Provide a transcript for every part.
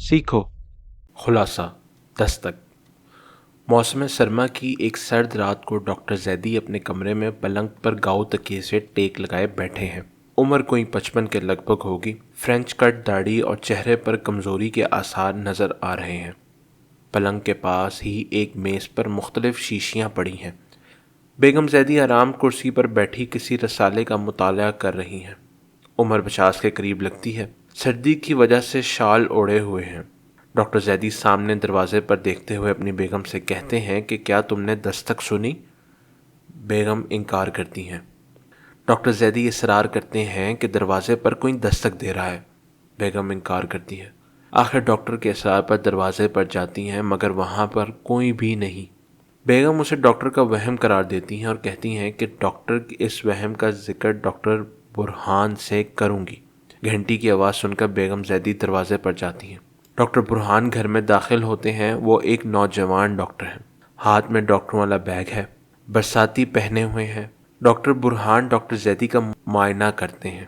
سیکھو خلاصہ دستک۔ موسم سرما کی ایک سرد رات کو ڈاکٹر زیدی اپنے کمرے میں پلنگ پر گاؤ تکیے سے ٹیک لگائے بیٹھے ہیں۔ عمر کوئی 55 کے لگ بھگ ہوگی۔ فرینچ کٹ داڑھی اور چہرے پر کمزوری کے آثار نظر آ رہے ہیں۔ پلنگ کے پاس ہی ایک میز پر مختلف شیشیاں پڑی ہیں۔ بیگم زیدی آرام کرسی پر بیٹھی کسی رسالے کا مطالعہ کر رہی ہیں۔ عمر 50 کے قریب لگتی ہے۔ سردی کی وجہ سے شال اوڑھے ہوئے ہیں۔ ڈاکٹر زیدی سامنے دروازے پر دیکھتے ہوئے اپنی بیگم سے کہتے ہیں کہ کیا تم نے دستک سنی؟ بیگم انکار کرتی ہیں۔ ڈاکٹر زیدی اصرار کرتے ہیں کہ دروازے پر کوئی دستک دے رہا ہے۔ بیگم انکار کرتی ہے۔ آخر ڈاکٹر کے اصرار پر دروازے پر جاتی ہیں مگر وہاں پر کوئی بھی نہیں۔ بیگم اسے ڈاکٹر کا وہم قرار دیتی ہیں اور کہتی ہیں کہ ڈاکٹر کے اس وہم کا ذکر ڈاکٹر برہان سے کروں گی۔ گھنٹی کی آواز سن کر بیگم زیدی دروازے پر جاتی ہیں۔ ڈاکٹر برہان گھر میں داخل ہوتے ہیں۔ وہ ایک نوجوان ڈاکٹر ہیں۔ ہاتھ میں ڈاکٹروں والا بیگ ہے۔ برساتی پہنے ہوئے ہیں۔ ڈاکٹر برہان ڈاکٹر زیدی کا معائنہ کرتے ہیں۔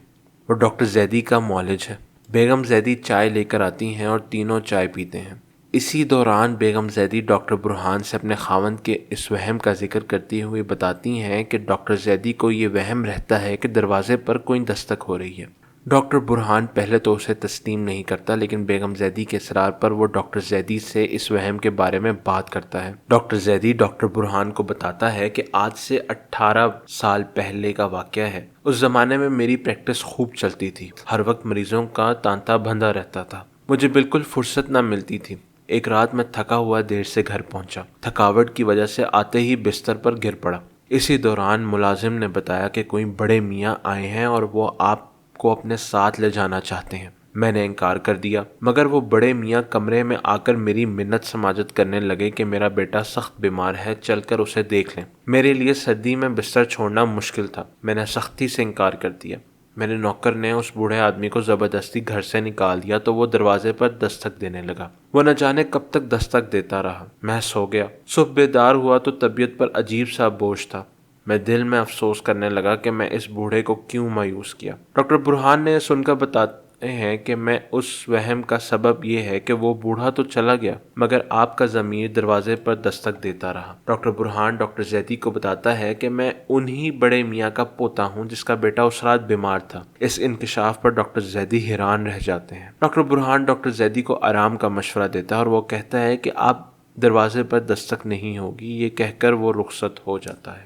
وہ ڈاکٹر زیدی کا معالج ہے۔ بیگم زیدی چائے لے کر آتی ہیں اور تینوں چائے پیتے ہیں۔ اسی دوران بیگم زیدی ڈاکٹر برہان سے اپنے خاوند کے اس وہم کا ذکر کرتی ہوئی بتاتی ہیں کہ ڈاکٹر زیدی کو یہ وہم رہتا ہے کہ دروازے پر کوئی دستک ہو رہی ہے۔ ڈاکٹر برہان پہلے تو اسے تسلیم نہیں کرتا لیکن بیگم زیدی کے اصرار پر وہ ڈاکٹر زیدی سے اس وہم کے بارے میں بات کرتا ہے۔ ڈاکٹر زیدی ڈاکٹر برہان کو بتاتا ہے کہ آج سے 18 سال پہلے کا واقعہ ہے۔ اس زمانے میں میری پریکٹس خوب چلتی تھی۔ ہر وقت مریضوں کا تانتا بندھا رہتا تھا۔ مجھے بالکل فرصت نہ ملتی تھی۔ ایک رات میں تھکا ہوا دیر سے گھر پہنچا۔ تھکاوٹ کی وجہ سے آتے ہی بستر پر گر پڑا۔ اسی دوران ملازم نے بتایا کہ کوئی بڑے میاں آئے ہیں اور وہ آپ کو اپنے ساتھ لے جانا چاہتے ہیں۔ میں نے انکار کر دیا مگر وہ بڑے میاں کمرے میں آ کر میری منت سماجت کرنے لگے کہ میرا بیٹا سخت بیمار ہے، چل کر اسے دیکھ لیں۔ میرے لیے سردی میں بستر چھوڑنا مشکل تھا۔ میں نے سختی سے انکار کر دیا۔ میرے نوکر نے اس بوڑھے آدمی کو زبردستی گھر سے نکال دیا تو وہ دروازے پر دستک دینے لگا۔ وہ نہ جانے کب تک دستک دیتا رہا۔ میں سو گیا۔ صبح بیدار ہوا تو طبیعت پر عجیب سا بوجھ تھا۔ میں دل میں افسوس کرنے لگا کہ میں اس بوڑھے کو کیوں مایوس کیا۔ ڈاکٹر برہان نے سن کر بتاتے ہیں کہ میں اس وہم کا سبب یہ ہے کہ وہ بوڑھا تو چلا گیا مگر آپ کا ضمیر دروازے پر دستک دیتا رہا۔ ڈاکٹر برہان ڈاکٹر زیدی کو بتاتا ہے کہ میں انہی بڑے میاں کا پوتا ہوں جس کا بیٹا اس رات بیمار تھا۔ اس انکشاف پر ڈاکٹر زیدی حیران رہ جاتے ہیں۔ ڈاکٹر برہان ڈاکٹر زیدی کو آرام کا مشورہ دیتا ہے اور وہ کہتا ہے کہ اب دروازے پر دستک نہیں ہوگی۔ یہ کہہ کر وہ رخصت ہو جاتا ہے۔